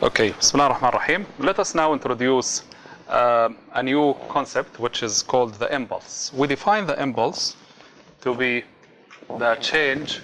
Okay, Bismillah ar-Rahman ar-Rahim. Let us now introduce a new concept which is called the impulse. We define the impulse to be the change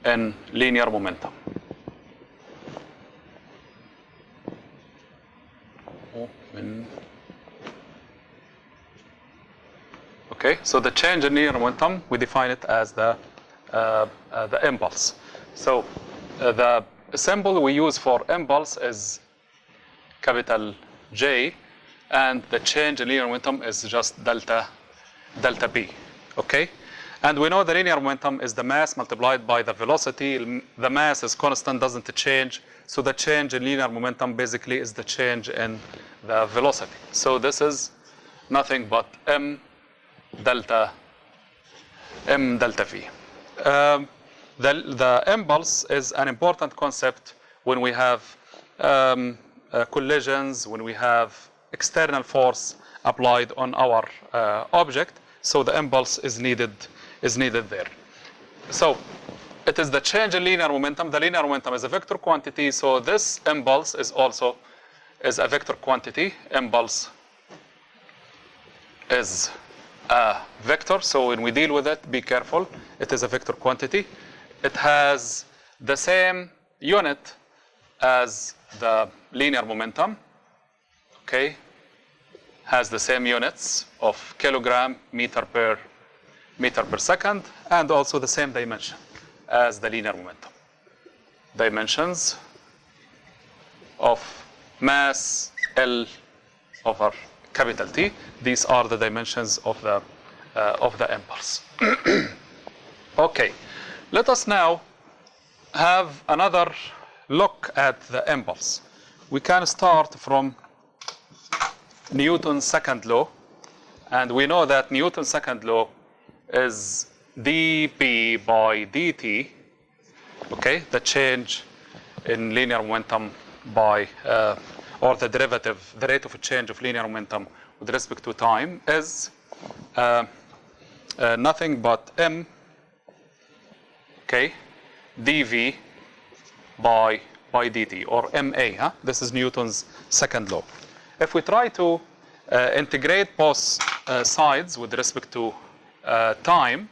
in linear momentum. Okay, so the change in linear momentum, we define it as the impulse. So the symbol we use for impulse is capital J, and the change in linear momentum is just delta B. Okay, and we know the linear momentum is the mass multiplied by the velocity. The mass is constant, doesn't change. So the change in linear momentum basically is the change in the velocity. So this is nothing but m delta V. The impulse is an important concept when we have collisions, when we have external force applied on our object. So the impulse is needed there. So it is the change in linear momentum. The linear momentum is a vector quantity. So this impulse is also a vector quantity. Impulse is a vector. So when we deal with it, be careful. It is a vector quantity. It has the same unit as the linear momentum. Okay, has the same units of kilogram meter per second, and also the same dimension as the linear momentum. Dimensions of mass L over capital T. These are the dimensions of the impulse. Okay, let us now have another look at the impulse. We can start from Newton's second law, and we know that Newton's second law is dP by dt. Okay, the change in linear momentum by or the derivative, the rate of change of linear momentum with respect to time is nothing but m, okay, dv by dt, or ma. Huh? This is Newton's second law. If we try to integrate both sides with respect to time,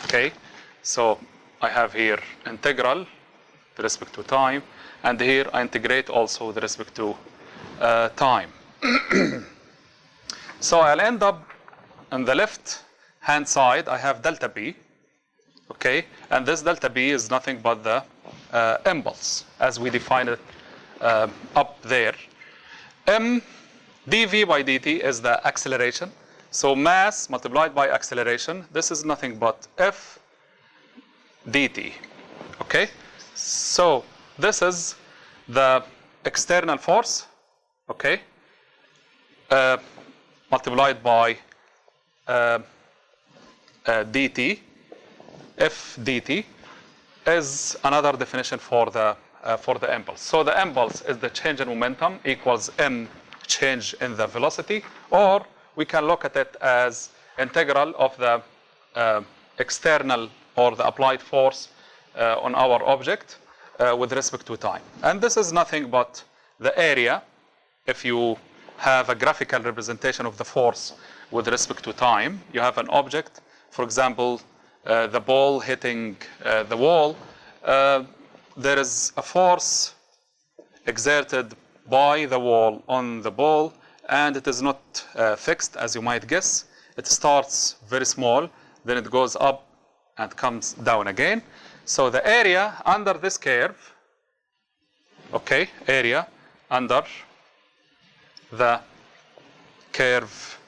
okay, so I have here integral with respect to time, and here I integrate also with respect to time. So I'll end up on the left hand side, I have delta B, okay, and this delta B is nothing but the impulse as we define it up there. M dV by dt is the acceleration. So mass multiplied by acceleration, this is nothing but F dt. Okay, so this is the external force, okay, multiplied by dt. F dt is another definition for the impulse. So the impulse is the change in momentum equals m change in the velocity, or we can look at it as integral of the external or the applied force on our object with respect to time. And this is nothing but the area. If you have a graphical representation of the force with respect to time, you have an object, for example, the ball hitting the wall, there is a force exerted by the wall on the ball, and it is not fixed, as you might guess. It starts very small, then it goes up and comes down again. So the area under this curve, okay, area under the curve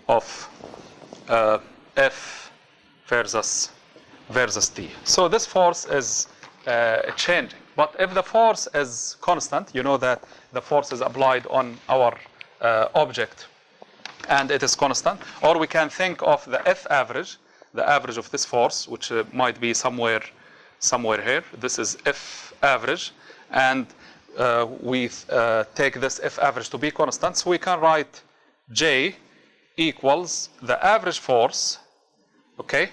of F versus T. So this force is changing. But if the force is constant, you know that the force is applied on our object and it is constant. Or we can think of the F average, the average of this force, which might be somewhere here. This is F average, and we take this F average to be constant. So we can write J equals the average force, okay,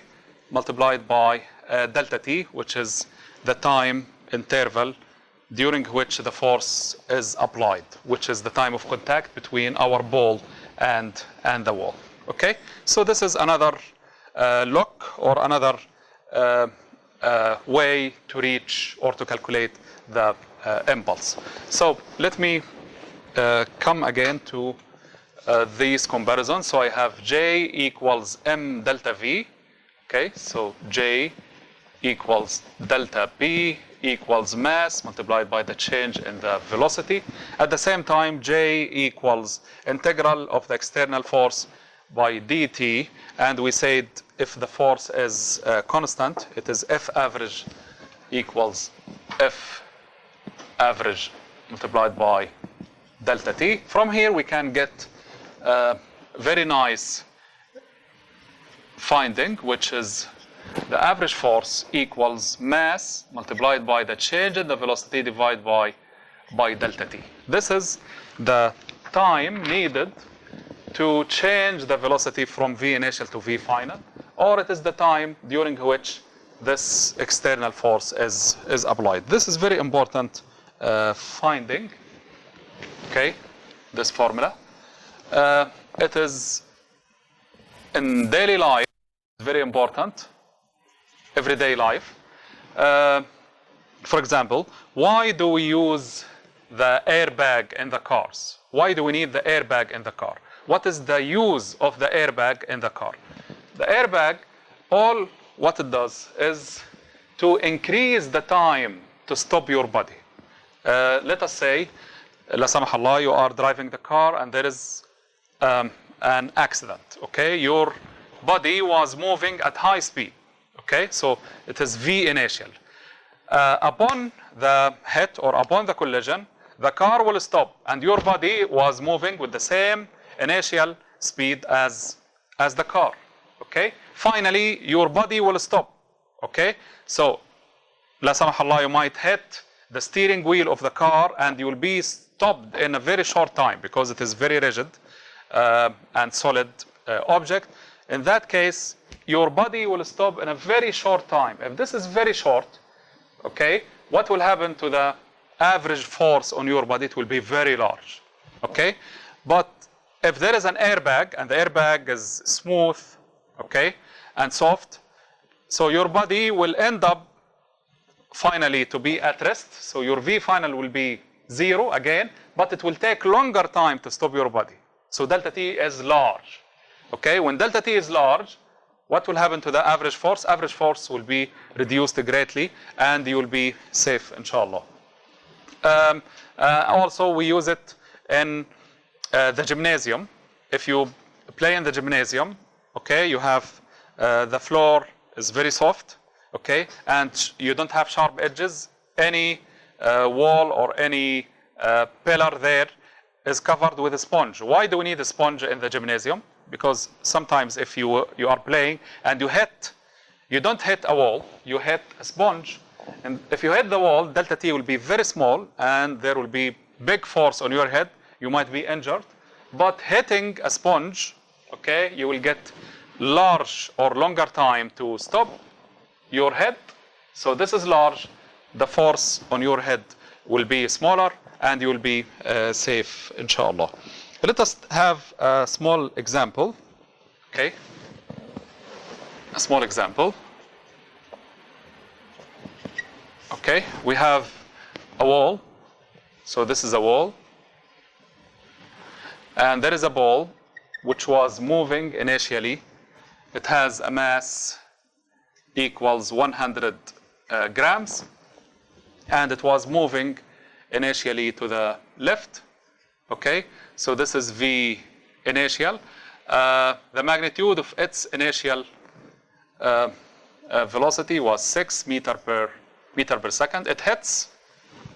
multiplied by delta t, which is the time interval during which the force is applied, which is the time of contact between our ball and the wall. Okay, so this is another look or another way to reach or to calculate the impulse. So let me come again to these comparisons. So I have J equals M delta V. Okay, so J equals delta P equals mass multiplied by the change in the velocity. At the same time, J equals integral of the external force by dt, and we said if the force is constant, it is F average equals F average multiplied by delta t. From here we can get a very nice finding, which is the average force equals mass multiplied by the change in the velocity divided by delta t. This is the time needed to change the velocity from v initial to v final, or it is the time during which this external force is applied. This is very important finding. Okay, this formula. It is in daily life very important, everyday life. For example, why do we use the airbag in the cars? Why do we need the airbag in the car? What is the use of the airbag in the car? The airbag, all what it does is to increase the time to stop your body. Let us say, la samah Allah, you are driving the car and there is an accident. Okay, your body was moving at high speed. Okay, so it is V initial. Upon the hit or upon the collision, the car will stop, and your body was moving with the same initial speed as the car. Okay, finally your body will stop. Okay, so la samah Allah, you might hit the steering wheel of the car and you will be stopped in a very short time because it is very rigid and solid object. In that case, your body will stop in a very short time. If this is very short, okay, what will happen to the average force on your body? It will be very large. Okay, but if there is an airbag and the airbag is smooth, okay, and soft, so your body will end up finally to be at rest. So your V final will be 0 again, but it will take longer time to stop your body. So delta T is large. Okay, when delta T is large, what will happen to the average force? Average force will be reduced greatly and you will be safe, inshallah. Also, we use it in the gymnasium. If you play in the gymnasium, okay, you have the floor is very soft, okay, and you don't have sharp edges. Any wall or any pillar there is covered with a sponge. Why do we need a sponge in the gymnasium? Because sometimes if you are playing and you don't hit a wall, you hit a sponge, and if you hit the wall, delta T will be very small and there will be big force on your head. You might be injured. But hitting a sponge, okay, you will get large or longer time to stop your head. So this is large. The force on your head will be smaller and you will be safe, inshallah. Let us have a small example. Okay, a small example. Okay, we have a wall. So this is a wall. And there is a ball which was moving initially. It has a mass equals 100 grams. And it was moving initially to the left. Okay, so this is V initial. The magnitude of its initial velocity was 6 meters per second. It hits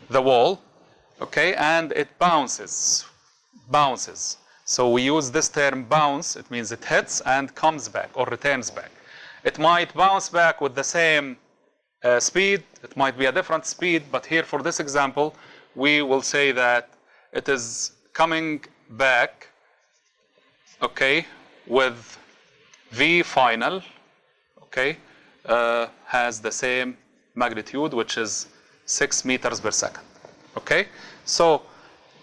the wall, okay, and it bounces. So we use this term bounce. It means it hits and comes back or returns back. It might bounce back with the same speed. It might be a different speed, but here for this example, we will say that it is coming back, okay, with V final, okay, has the same magnitude, which is 6 meters per second. Okay, so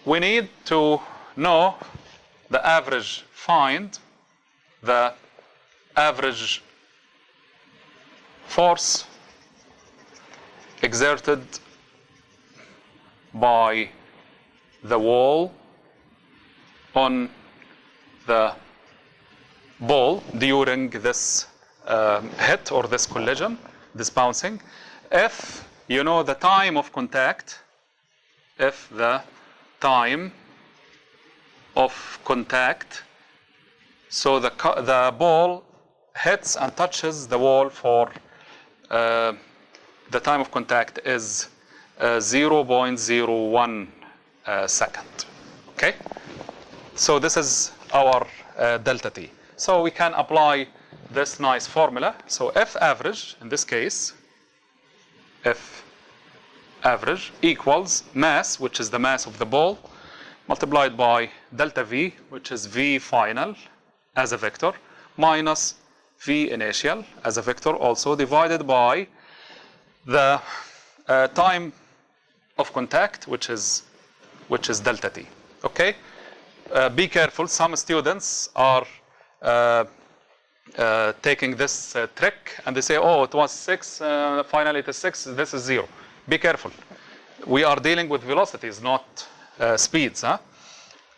we need to know the average, find the average force exerted by the wall on the ball during this hit or this collision, this bouncing, if you know the time of contact, if the time of contact, so the ball hits and touches the wall for the time of contact is 0.01 second. Okay, so this is our delta t. So we can apply this nice formula. So F average, in this case, F average equals mass, which is the mass of the ball, multiplied by delta V, which is V final as a vector, minus V initial as a vector also, divided by the time of contact, which is delta t. Okay, be careful. Some students are taking this trick and they say, oh, it was 6, finally it is 6, this is 0. Be careful. We are dealing with velocities, not speeds. Huh?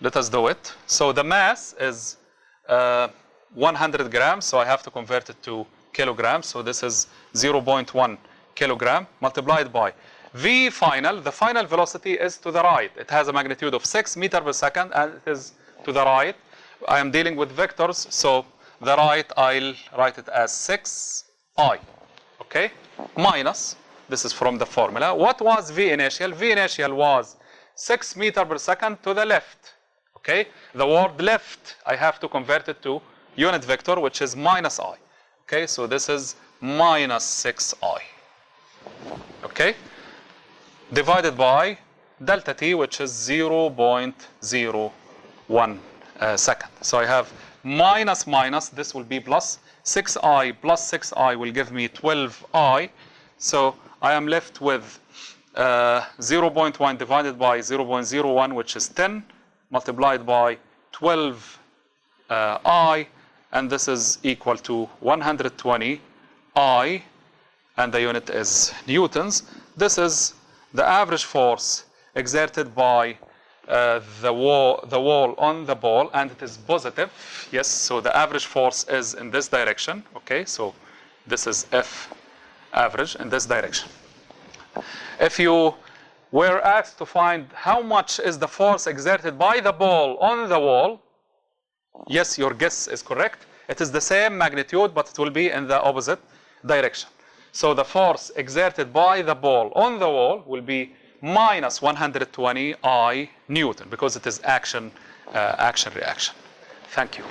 Let us do it. So the mass is 100 grams, so I have to convert it to kilograms. So this is 0.1 kilogram multiplied by V final. The final velocity is to the right. It has a magnitude of 6 meters per second and it is to the right. I am dealing with vectors, so the right, I'll write it as 6i. Okay, minus, this is from the formula. What was V initial? V initial was 6 meters per second to the left. Okay, the word left, I have to convert it to unit vector, which is minus I. Okay, so this is minus 6I. Okay, divided by delta t, which is 0.01 second. So I have minus minus, this will be plus 6i plus 6i will give me 12i. So I am left with 0.1 divided by 0.01, which is 10, multiplied by 12i, and this is equal to 120 I, and the unit is newtons. This is the average force exerted by the wall on the ball, and it is positive. Yes, so the average force is in this direction. Okay, so this is F average in this direction. If you were asked to find how much is the force exerted by the ball on the wall, yes, your guess is correct. It is the same magnitude, but it will be in the opposite direction. So the force exerted by the ball on the wall will be minus 120 I Newton, because it is action reaction. Thank you.